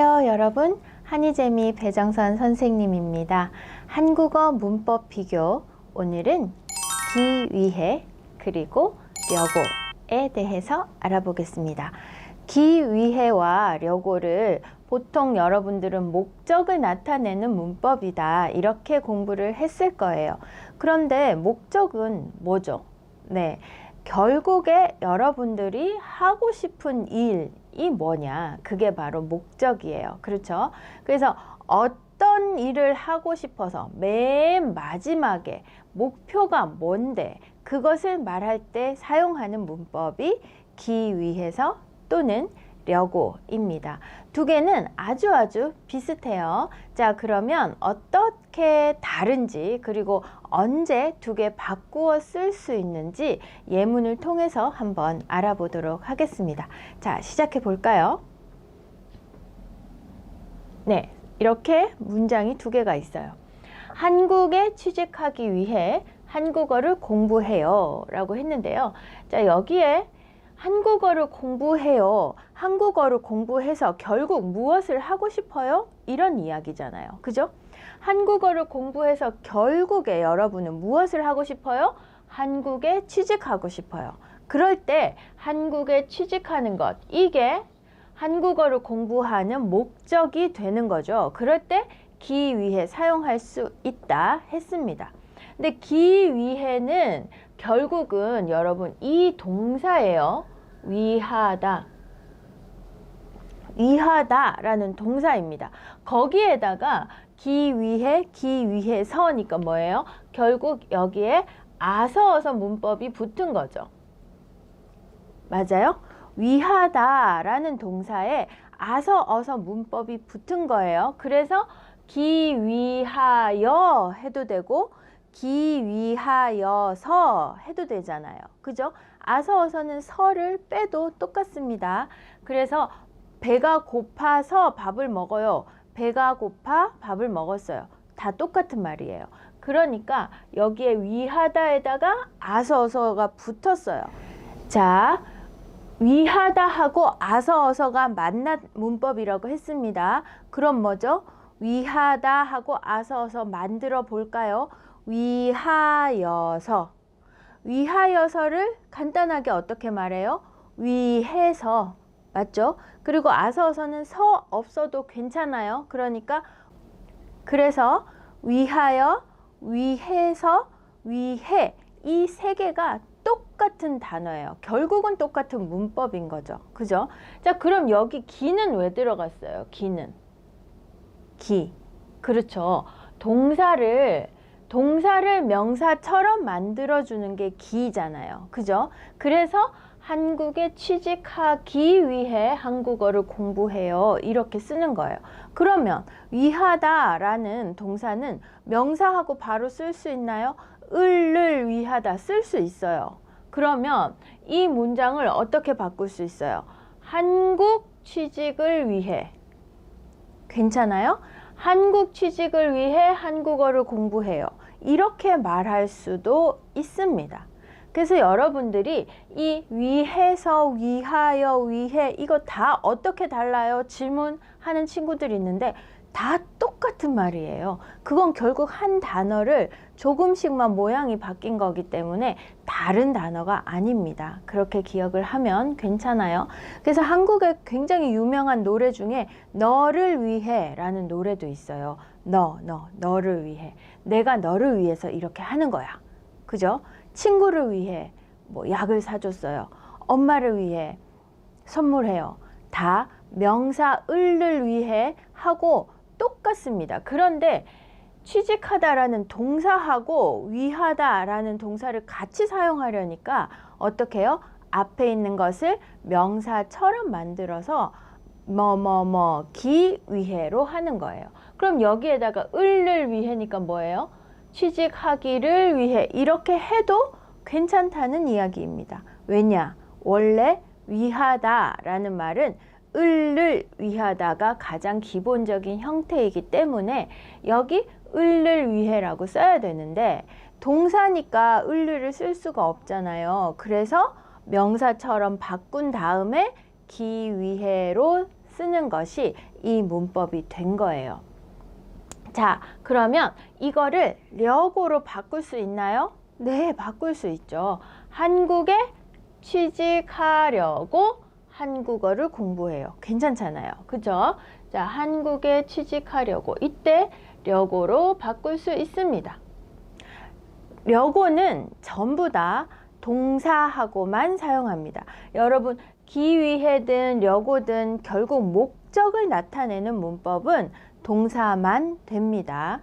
안녕하세요 여러분, 한이재미 배정선 선생님입니다. 한국어 문법 비교, 오늘은 기위해 그리고 려고에 대해서 알아보겠습니다. 기위해와 려고를 보통 여러분들은 목적을 나타내는 문법이다 이렇게 공부를 했을 거예요. 그런데 목적은 뭐죠? 네, 결국에 여러분들이 하고 싶은 일이 뭐냐, 그게 바로 목적이에요. 그렇죠? 그래서 어떤 일을 하고 싶어서 맨 마지막에 목표가 뭔데 그것을 말할 때 사용하는 문법이 기위해서 또는 려고입니다. 두 개는 아주 비슷해요. 자, 그러면 어떻게 다른지 그리고 언제 두 개 바꾸어 쓸 수 있는지 예문을 통해서 한번 알아보도록 하겠습니다. 자, 시작해 볼까요? 네, 이렇게 문장이 두 개가 있어요. 한국에 취직하기 위해 한국어를 공부해요 라고 했는데요. 자, 여기에 한국어를 공부해요. 한국어를 공부해서 결국 무엇을 하고 싶어요? 이런 이야기잖아요. 그죠? 한국어를 공부해서 결국에 여러분은 무엇을 하고 싶어요? 한국에 취직하고 싶어요. 그럴 때 한국에 취직하는 것, 이게 한국어를 공부하는 목적이 되는 거죠. 그럴 때 기위해 사용할 수 있다 했습니다. 근데 기위해는 결국은 여러분 이 동사예요. 위하다. 위하다라는 동사입니다. 거기에다가 기위해, 기위해서니까 뭐예요? 결국 여기에 아서어서 문법이 붙은 거죠. 맞아요? 위하다라는 동사에 아서어서 문법이 붙은 거예요. 그래서 기위하여 해도 되고 기위하여서 해도 되잖아요. 그죠? 아서어서는 서를 빼도 똑같습니다. 그래서 배가 고파서 밥을 먹어요. 배가 고파 밥을 먹었어요. 다 똑같은 말이에요. 그러니까 여기에 위하다에다가 아서어서가 붙었어요. 자, 위하다 하고 아서어서가 만난 문법이라고 했습니다. 그럼 뭐죠? 위하다 하고 아서어서 만들어 볼까요? 위하여서. 위하여서를 간단하게 어떻게 말해요? 위해서. 맞죠? 그리고 아서어서는 서 없어도 괜찮아요. 그러니까 그래서 위하여, 위해서, 위해, 이 세 개가 똑같은 단어예요. 결국은 똑같은 문법인 거죠. 그죠? 자, 그럼 여기 기는 왜 들어갔어요? 기는. 기. 그렇죠. 동사를 명사처럼 만들어주는 게 기잖아요. 그죠? 그래서 한국에 취직하기 위해 한국어를 공부해요. 이렇게 쓰는 거예요. 그러면 위하다라는 동사는 명사하고 바로 쓸 수 있나요? 을을 위하다 쓸 수 있어요. 그러면 이 문장을 어떻게 바꿀 수 있어요? 한국 취직을 위해. 괜찮아요? 한국 취직을 위해 한국어를 공부해요. 이렇게 말할 수도 있습니다. 그래서 여러분들이 이 위해서, 위하여, 위해 이거 다 어떻게 달라요? 질문하는 친구들이 있는데 다 똑같은 말이에요. 그건 결국 한 단어를 조금씩만 모양이 바뀐 거기 때문에 다른 단어가 아닙니다. 그렇게 기억을 하면 괜찮아요. 그래서 한국에 굉장히 유명한 노래 중에 너를 위해 라는 노래도 있어요. 너를 위해. 내가 너를 위해서 이렇게 하는 거야. 그죠? 친구를 위해 뭐 약을 사줬어요. 엄마를 위해 선물해요. 다 명사 을을 위해 하고 똑같습니다. 그런데 취직하다라는 동사하고 위하다라는 동사를 같이 사용하려니까 어떻게 해요? 앞에 있는 것을 명사처럼 만들어서 기위해로 하는 거예요. 그럼 여기에다가 을을 위해니까 뭐예요? 취직하기를 위해 이렇게 해도 괜찮다는 이야기입니다. 왜냐? 원래 위하다라는 말은 을을 위하다가 가장 기본적인 형태이기 때문에 여기 을을 위해라고 써야 되는데 동사니까 을을 쓸 수가 없잖아요. 그래서 명사처럼 바꾼 다음에 기위해로 쓰는 것이 이 문법이 된 거예요. 자, 그러면 이거를 려고로 바꿀 수 있나요? 네, 바꿀 수 있죠. 한국에 취직하려고 한국어를 공부해요. 괜찮잖아요. 그죠? 자, 한국에 취직하려고 이때 려고로 바꿀 수 있습니다. 려고는 전부 다 동사하고만 사용합니다. 여러분, 기위해든 려고든 결국 목적을 나타내는 문법은 동사만 됩니다.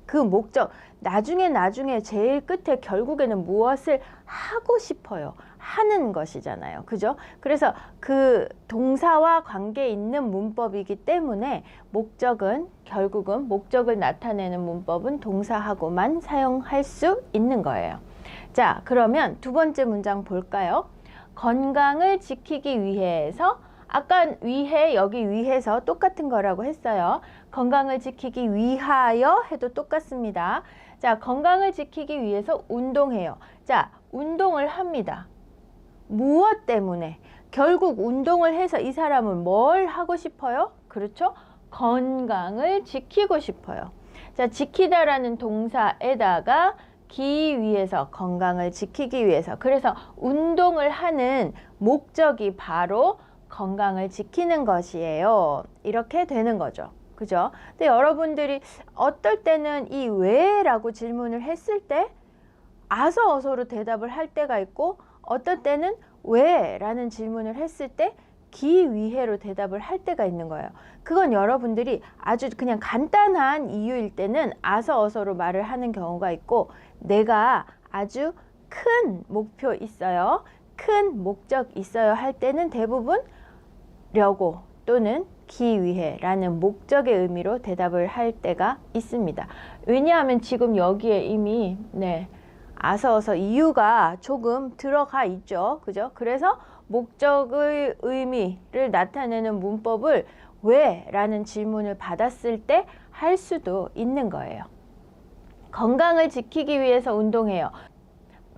그 목적, 나중에 제일 끝에 결국에는 무엇을 하고 싶어요. 하는 것이잖아요. 그죠? 그래서 그 동사와 관계 있는 문법이기 때문에 목적은 결국은 목적을 나타내는 문법은 동사하고만 사용할 수 있는 거예요. 자, 그러면 두 번째 문장 볼까요? 건강을 지키기 위해서 아까 위해 여기 위해서 똑같은 거라고 했어요. 건강을 지키기 위하여 해도 똑같습니다. 자, 건강을 지키기 위해서 운동해요. 자, 운동을 합니다. 무엇 때문에? 결국 운동을 해서 이 사람은 뭘 하고 싶어요? 그렇죠? 건강을 지키고 싶어요. 자, 지키다라는 동사에다가 기 위해서, 건강을 지키기 위해서. 그래서 운동을 하는 목적이 바로 건강을 지키는 것이에요. 이렇게 되는 거죠. 그죠? 근데 여러분들이 어떨 때는 이 왜? 라고 질문을 했을 때 아서 어서로 대답을 할 때가 있고 어떨 때는 왜? 라는 질문을 했을 때 기위해로 대답을 할 때가 있는 거예요. 그건 여러분들이 아주 그냥 간단한 이유일 때는 아서 어서로 말을 하는 경우가 있고 내가 아주 큰 목표 있어요. 큰 목적 있어요 할 때는 대부분 려고 또는 기위해라는 목적의 의미로 대답을 할 때가 있습니다. 왜냐하면 지금 여기에 이미 아서 어서 이유가 조금 들어가 있죠. 그죠? 그래서 목적의 의미를 나타내는 문법을 왜? 라는 질문을 받았을 때 할 수도 있는 거예요. 건강을 지키기 위해서 운동해요.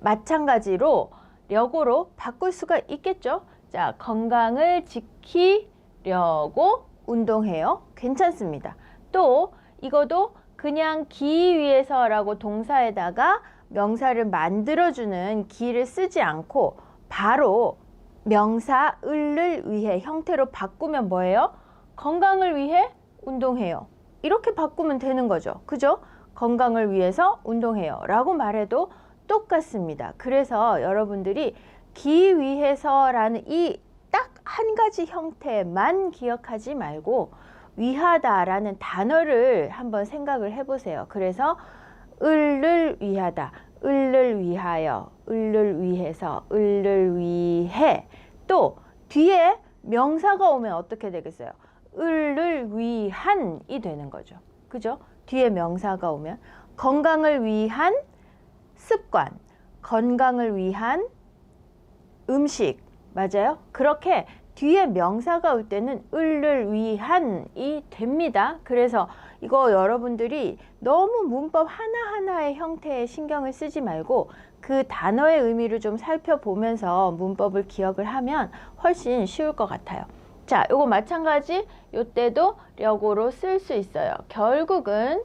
마찬가지로 려고로 바꿀 수가 있겠죠. 자, 건강을 지키려고 운동해요. 괜찮습니다. 또 이것도 그냥 기 위해서라고 동사에다가 명사를 만들어주는 기를 쓰지 않고 바로 명사 을을 위해 형태로 바꾸면 뭐예요? 건강을 위해 운동해요. 이렇게 바꾸면 되는 거죠. 그죠? 건강을 위해서 운동해요 라고 말해도 똑같습니다. 그래서 여러분들이 기 위해서라는 이 딱 한 가지 형태만 기억하지 말고 위하다라는 단어를 한번 생각을 해보세요. 그래서 을을 위하다, 을을 위하여, 을을 위해서, 을을 위해. 또 뒤에 명사가 오면 어떻게 되겠어요? 을을 위한이 되는 거죠. 그죠? 뒤에 명사가 오면 건강을 위한 습관, 건강을 위한 음식, 맞아요? 그렇게 뒤에 명사가 올 때는 을을 위한이 됩니다. 그래서 이거 여러분들이 너무 문법 하나하나의 형태에 신경을 쓰지 말고 그 단어의 의미를 좀 살펴보면서 문법을 기억을 하면 훨씬 쉬울 것 같아요. 자, 요거 마찬가지 요때도 려고로 쓸 수 있어요. 결국은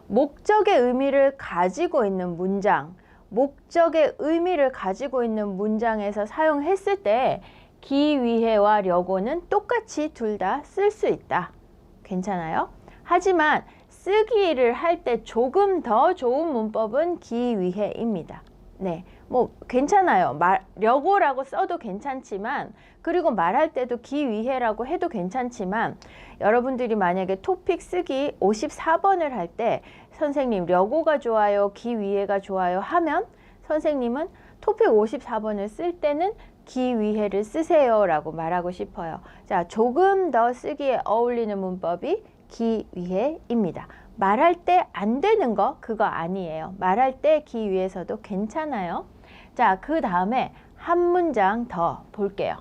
목적의 의미를 가지고 있는 문장, 목적의 의미를 가지고 있는 문장에서 사용했을 때 기위해와 려고는 똑같이 둘 다 쓸 수 있다. 괜찮아요? 하지만 쓰기를 할 때 조금 더 좋은 문법은 기위해입니다. 네, 뭐 괜찮아요. 려고라고 써도 괜찮지만 그리고 말할 때도 기위해라고 해도 괜찮지만 여러분들이 만약에 토픽 쓰기 54번을 할 때 선생님 려고가 좋아요, 기위해가 좋아요 하면 선생님은 토픽 54번을 쓸 때는 기위해를 쓰세요 라고 말하고 싶어요. 자, 조금 더 쓰기에 어울리는 문법이 기위해입니다. 말할 때 안 되는 거 그거 아니에요. 말할 때 기위해서도 괜찮아요. 자, 그 다음에 한 문장 더 볼게요.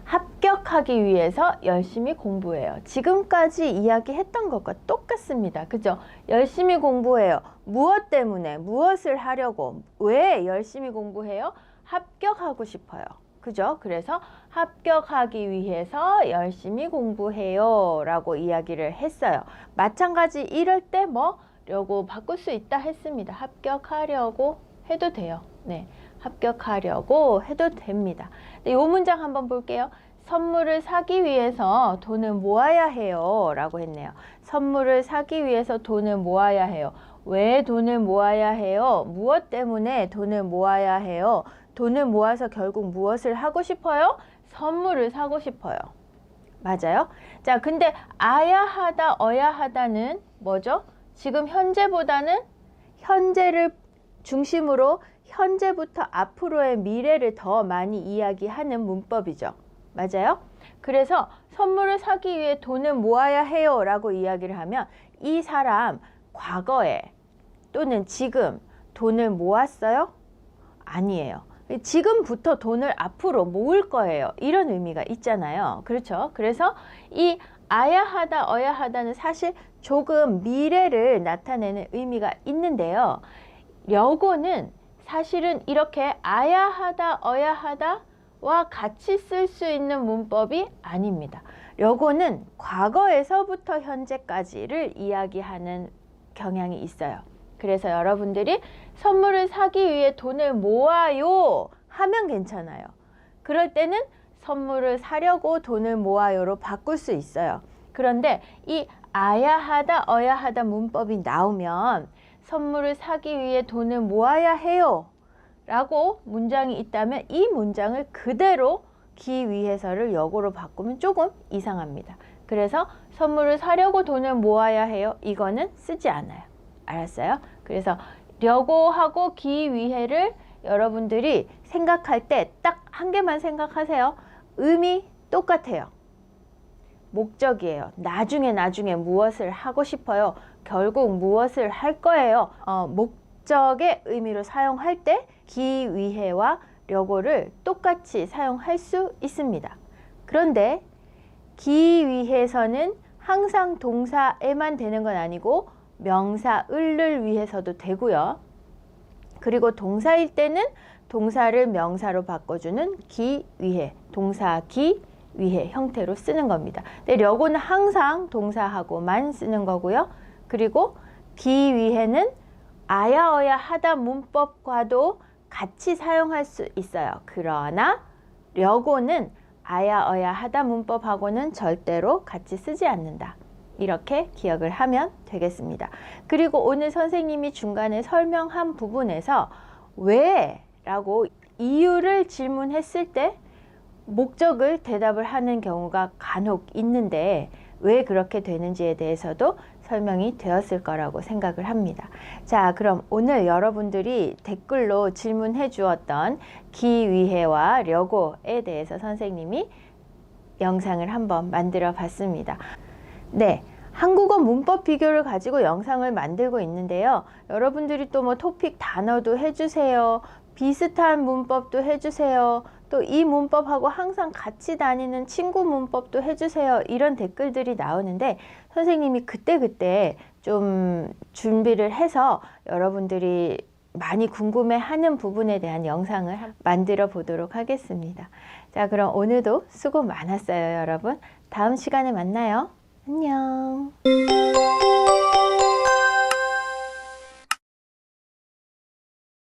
합격하기 위해서 열심히 공부해요. 지금까지 이야기했던 것과 똑같습니다. 그죠? 열심히 공부해요. 무엇 때문에? 무엇을 하려고? 왜 열심히 공부해요? 합격하고 싶어요. 그죠? 그래서 합격하기 위해서 열심히 공부해요 라고 이야기를 했어요. 마찬가지 이럴 때 뭐라고 바꿀 수 있다 했습니다. 합격하려고 해도 돼요. 네, 합격하려고 해도 됩니다. 이 문장 한번 볼게요. 선물을 사기 위해서 돈을 모아야 해요 라고 했네요. 선물을 사기 위해서 돈을 모아야 해요. 왜 돈을 모아야 해요? 무엇 때문에 돈을 모아야 해요? 돈을 모아서 결국 무엇을 하고 싶어요? 선물을 사고 싶어요. 맞아요? 자, 근데 아야 하다, 어야 하다는 뭐죠? 지금 현재보다는 현재를 중심으로 현재부터 앞으로의 미래를 더 많이 이야기하는 문법이죠. 맞아요? 그래서 선물을 사기 위해 돈을 모아야 해요 라고 이야기를 하면 이 사람 과거에 또는 지금 돈을 모았어요? 아니에요. 지금부터 돈을 앞으로 모을 거예요. 이런 의미가 있잖아요. 그렇죠? 그래서 이 아야 하다, 어야 하다는 사실 조금 미래를 나타내는 의미가 있는데요. 려고는 사실은 이렇게 아야 하다, 어야 하다와 같이 쓸 수 있는 문법이 아닙니다. 려고는 과거에서부터 현재까지를 이야기하는 경향이 있어요. 그래서 여러분들이 선물을 사기 위해 돈을 모아요 하면 괜찮아요. 그럴 때는 선물을 사려고 돈을 모아요로 바꿀 수 있어요. 그런데 이 아야 하다, 어야 하다 문법이 나오면 선물을 사기 위해 돈을 모아야 해요 라고 문장이 있다면 이 문장을 그대로 기 위해서를 역어로 바꾸면 조금 이상합니다. 그래서 선물을 사려고 돈을 모아야 해요. 이거는 쓰지 않아요. 알았어요? 그래서 려고 하고 기 위해를 여러분들이 생각할 때 딱 한 개만 생각하세요. 의미 똑같아요. 목적이에요. 나중에 무엇을 하고 싶어요. 결국 무엇을 할 거예요. 목적의 의미로 사용할 때 기 위해와 려고를 똑같이 사용할 수 있습니다. 그런데 기 위해서는 항상 동사에만 되는 건 아니고 명사 을을 위해서도 되고요. 그리고 동사일 때는 동사를 명사로 바꿔주는 기 위해, 동사 기 위해 형태로 쓰는 겁니다. 근데 려고는 항상 동사하고만 쓰는 거고요. 그리고 기 위해는 아야 어야 하다 문법과도 같이 사용할 수 있어요. 그러나 려고는 아야 어야 하다 문법하고는 절대로 같이 쓰지 않는다. 이렇게 기억을 하면 되겠습니다. 그리고 오늘 선생님이 중간에 설명한 부분에서 왜? 라고 이유를 질문했을 때 목적을 대답을 하는 경우가 간혹 있는데 왜 그렇게 되는지에 대해서도 설명이 되었을 거라고 생각을 합니다. 자, 그럼 오늘 여러분들이 댓글로 질문해 주었던 기 위해와 려고에 대해서 선생님이 영상을 한번 만들어 봤습니다. 네, 한국어 문법 비교를 가지고 영상을 만들고 있는데요. 여러분들이 또 뭐 토픽 단어도 해주세요. 비슷한 문법도 해주세요. 또 이 문법하고 항상 같이 다니는 친구 문법도 해주세요. 이런 댓글들이 나오는데 선생님이 그때그때 좀 준비를 해서 여러분들이 많이 궁금해하는 부분에 대한 영상을 만들어 보도록 하겠습니다. 자, 그럼 오늘도 수고 많았어요, 여러분. 다음 시간에 만나요. 안녕.